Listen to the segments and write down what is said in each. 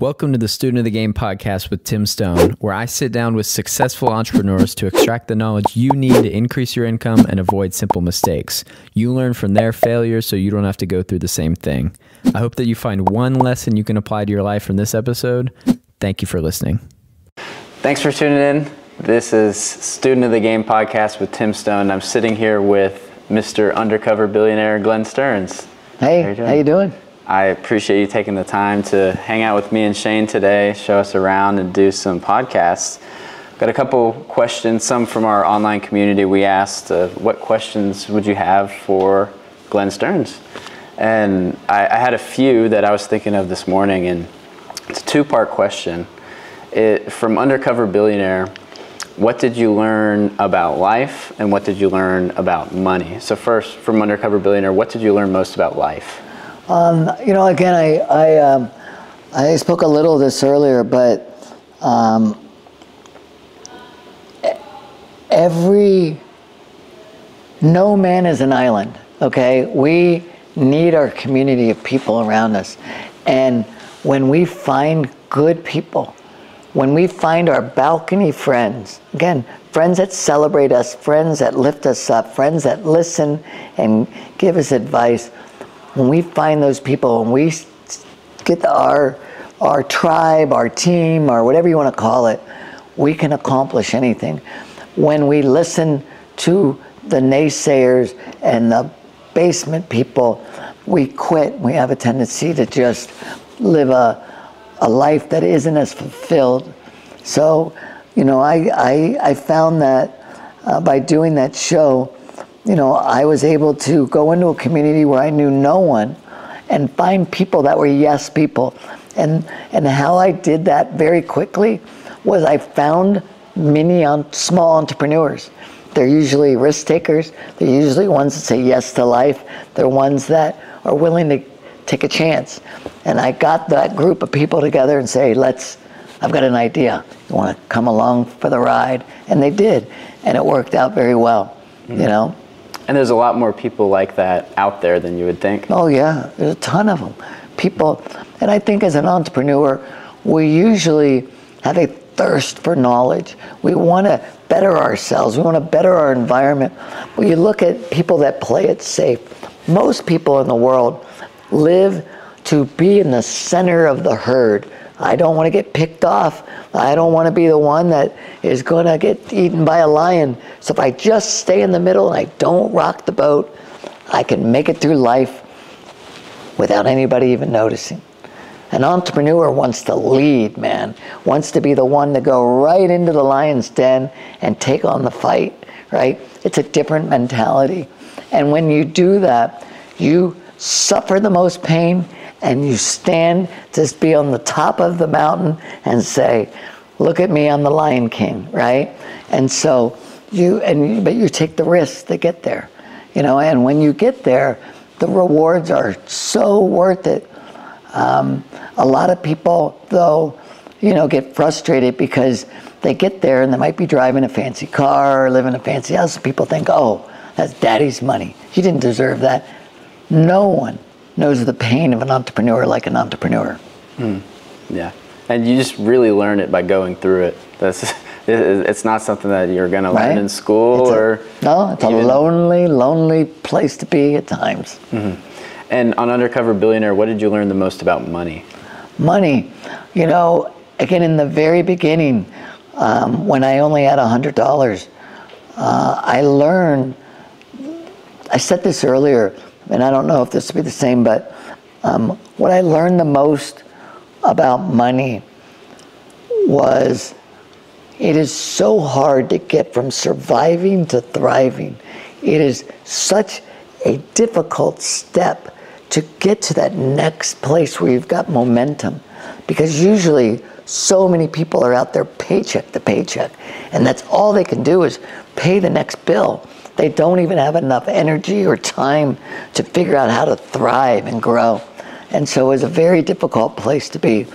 Welcome to the Student of the Game podcast with Tim Stone, where I sit down with successful entrepreneurs to extract the knowledge you need to increase your income and avoid simple mistakes. You learn from their failures so you don't have to go through the same thing. I hope that you find one lesson you can apply to your life from this episode. Thank you for listening. Thanks for tuning in. This is Student of the Game podcast with Tim Stone. I'm sitting here with Mr. Undercover Billionaire Glenn Stearns. Hey, how you doing? I appreciate you taking the time to hang out with me and Shane today, show us around and do some podcasts. Got a couple questions, some from our online community. We asked, what questions would you have for Glenn Stearns? And I had a few that I was thinking of this morning, and it's a two-part question. From Undercover Billionaire, what did you learn about life and what did you learn about money? So first, from Undercover Billionaire, what did you learn most about life? Again, I spoke a little of this earlier, but no man is an island, okay? We need our community of people around us. And when we find good people, when we find our balcony friends, again, friends that celebrate us, friends that lift us up, friends that listen and give us advice, when we find those people and we get our tribe, our team, or whatever you want to call it, we can accomplish anything. When we listen to the naysayers and the basement people, we quit. We have a tendency to just live a life that isn't as fulfilled. So, I found that by doing that show, I was able to go into a community where I knew no one and find people that were yes people. And how I did that very quickly was I found small entrepreneurs. They're usually risk takers. They're usually ones that say yes to life. They're ones that are willing to take a chance. And I got that group of people together and say, I've got an idea. You want to come along for the ride? And they did. And it worked out very well, And there's a lot more people like that out there than you would think. Oh yeah, there's a ton of them. People, and I think as an entrepreneur, we usually have a thirst for knowledge. We want to better ourselves. We want to better our environment. When you look at people that play it safe, most people in the world live to be in the center of the herd. I don't want to get picked off. I don't want to be the one that is going to get eaten by a lion. So if I just stay in the middle and I don't rock the boat, I can make it through life without anybody even noticing. An entrepreneur wants to lead, man. Wants to be the one to go right into the lion's den and take on the fight, right? It's a different mentality. And when you do that, you suffer the most pain, and you stand to be on the top of the mountain and say, look at me, I'm the Lion King, right? And so but you take the risks to get there, and when you get there, the rewards are so worth it. A lot of people, though, get frustrated because they get there and they might be driving a fancy car or live in a fancy house. People think, oh, that's daddy's money. He didn't deserve that. No one knows the pain of an entrepreneur like an entrepreneur. Yeah, and you just really learn it by going through it. It's not something that you're going to learn in school it's a lonely place to be at times. Mm-hmm. And on Undercover Billionaire, what did you learn the most about money? Money, again, in the very beginning, when I only had $100, I learned, I said this earlier, and I don't know if this would be the same, but what I learned the most about money was it is so hard to get from surviving to thriving. It is such a difficult step to get to that next place where you've got momentum, because usually so many people are out there paycheck to paycheck, and that's all they can do is pay the next bill. They don't even have enough energy or time to figure out how to thrive and grow. And so it was a very difficult place to be.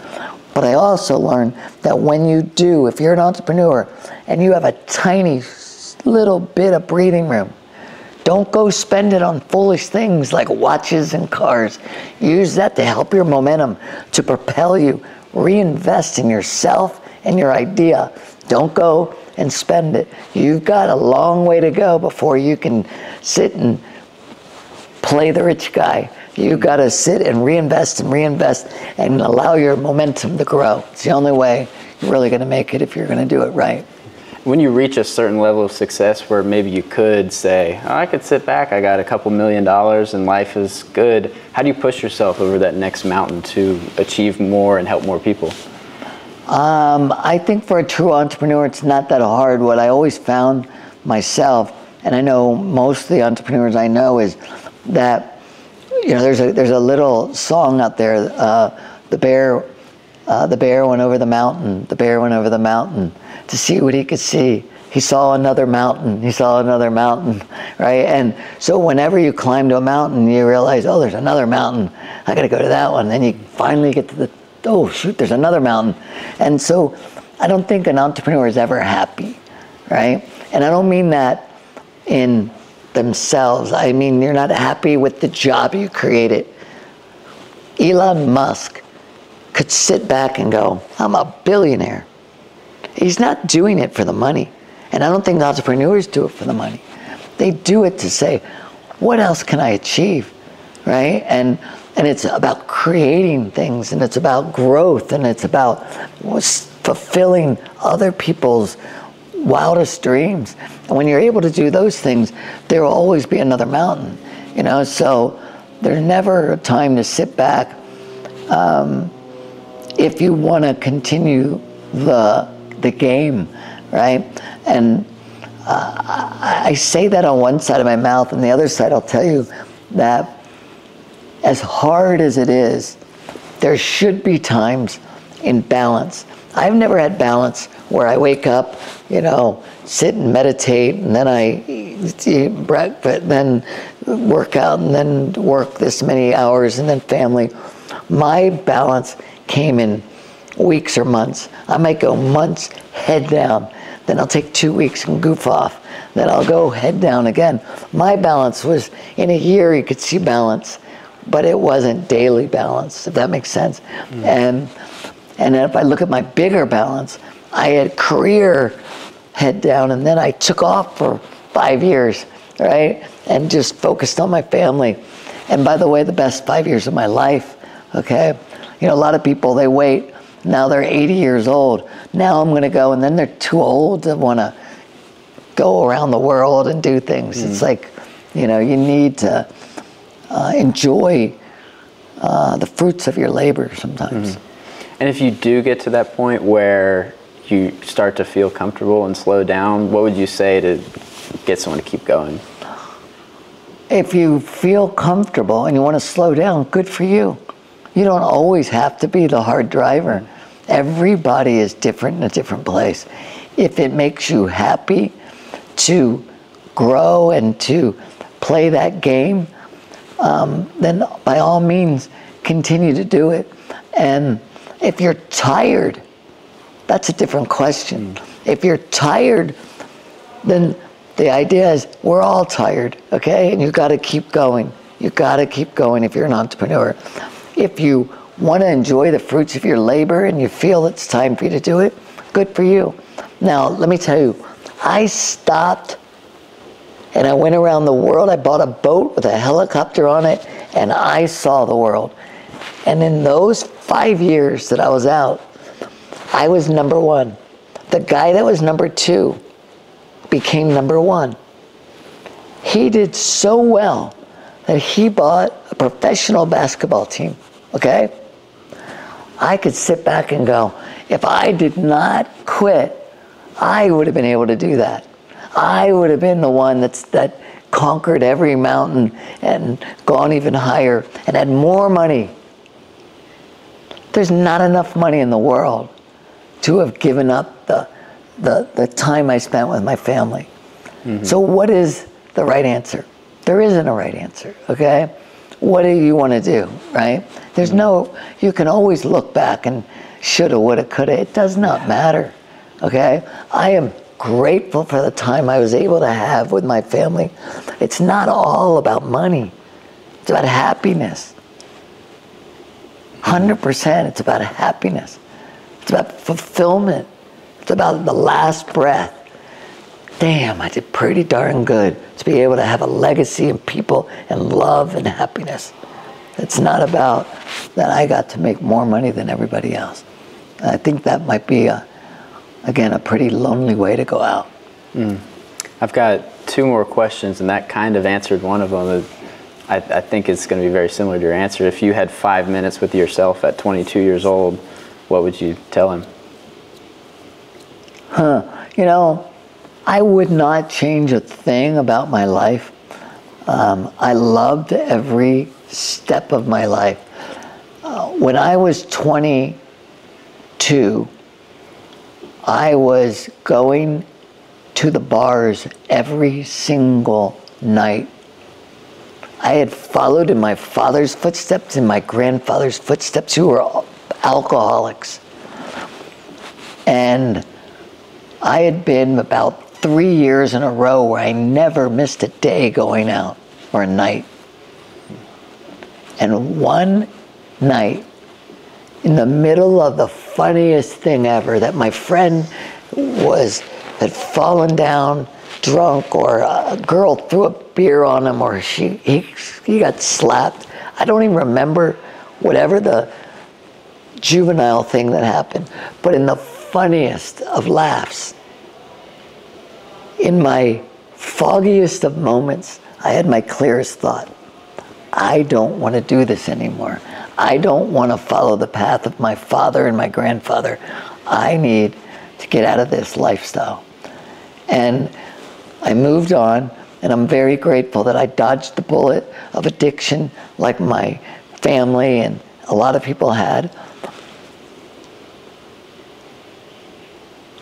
But I also learned that when you do, if you're an entrepreneur and you have a tiny little bit of breathing room, Don't go spend it on foolish things like watches and cars. Use that to help your momentum, to propel you. Reinvest in yourself and your idea. Don't go and spend it. You've got a long way to go before you can sit and play the rich guy. You've got to sit and reinvest and allow your momentum to grow. It's the only way you're really going to make it if you're going to do it right. When you reach a certain level of success where maybe you could say, oh, I could sit back, I got a couple $1 million and life is good, how do you push yourself over that next mountain to achieve more and help more people? I think for a true entrepreneur, it's not that hard. What I always found myself, and I know most of the entrepreneurs I know, is that, you know, there's a little song out there, the bear went over the mountain, the bear went over the mountain to see what he could see. He saw another mountain, right? And so whenever you climb to a mountain, you realize, oh, there's another mountain, I gotta go to that one. Then you finally get to oh shoot, there's another mountain. And so I don't think an entrepreneur is ever happy, right? And I don't mean that in themselves. I mean, you're not happy with the job you created. Elon Musk could sit back and go, I'm a billionaire. He's not doing it for the money. And I don't think entrepreneurs do it for the money. They do it to say, what else can I achieve, right? And it's about creating things, and it's about growth, and it's about fulfilling other people's wildest dreams. And when you're able to do those things, there will always be another mountain, you know? So there's never a time to sit back if you want to continue the game, right? And I say that on one side of my mouth, and the other side I'll tell you that as hard as it is, there should be times in balance. I've never had balance where I wake up, you know, sit and meditate, and then I eat breakfast, then work out, and then work this many hours, and then family. My balance came in weeks or months. I might go months head down, then I'll take 2 weeks and goof off, then I'll go head down again. My balance was, in a year you could see balance, but it wasn't daily balance, if that makes sense. And if I look at my bigger balance, I had career head down, and then I took off for 5 years, right? And just focused on my family. And by the way, the best 5 years of my life, okay? You know, a lot of people, they wait. Now they're 80 years old. Now I'm gonna go, and then they're too old to wanna go around the world and do things. It's like, you know, you need to enjoy the fruits of your labor sometimes. And if you do get to that point where you start to feel comfortable and slow down, what would you say to get someone to keep going? If you feel comfortable and you want to slow down, good for you. You don't always have to be the hard driver. Everybody is different in a different place. If it makes you happy to grow and to play that game, then by all means, continue to do it. And if you're tired, that's a different question. If you're tired, then the idea is we're all tired, okay? And you've got to keep going. You've got to keep going if you're an entrepreneur. If you want to enjoy the fruits of your labor and you feel it's time for you to do it, good for you. Now, let me tell you, I stopped and I went around the world. I bought a boat with a helicopter on it, and I saw the world. And in those 5 years that I was out, I was number one. The guy that was number two became number one. He did so well that he bought a professional basketball team, okay? I could sit back and go, if I did not quit, I would have been able to do that. I would have been the one that conquered every mountain and gone even higher and had more money. There's not enough money in the world to have given up the time I spent with my family. So what is the right answer? There isn't a right answer, okay? What do you want to do, right? There's no, you can always look back and shoulda, woulda, coulda. It does not matter, okay? I am grateful for the time I was able to have with my family. It's not all about money. It's about happiness. 100%, it's about happiness. It's about fulfillment. It's about the last breath. Damn, I did pretty darn good to be able to have a legacy of people and love and happiness. It's not about that I got to make more money than everybody else. And I think that might be, again, a pretty lonely way to go out. I've got two more questions, and that kind of answered one of them. I think it's going to be very similar to your answer. If you had 5 minutes with yourself at 22 years old, what would you tell him? You know, I would not change a thing about my life. I loved every step of my life. When I was 22, I was going to the bars every single night. I had followed in my father's footsteps and my grandfather's footsteps, who were alcoholics. And I had been about 3 years in a row where I never missed a day going out, or a night. And one night, in the middle of the funniest thing ever, that my friend had fallen down drunk, or a girl threw a beer on him, or he got slapped. I don't even remember whatever the juvenile thing that happened, but in the funniest of laughs, in my foggiest of moments, I had my clearest thought. I don't want to do this anymore. I don't want to follow the path of my father and my grandfather. I need to get out of this lifestyle. And I moved on, and I'm very grateful that I dodged the bullet of addiction like my family and a lot of people had.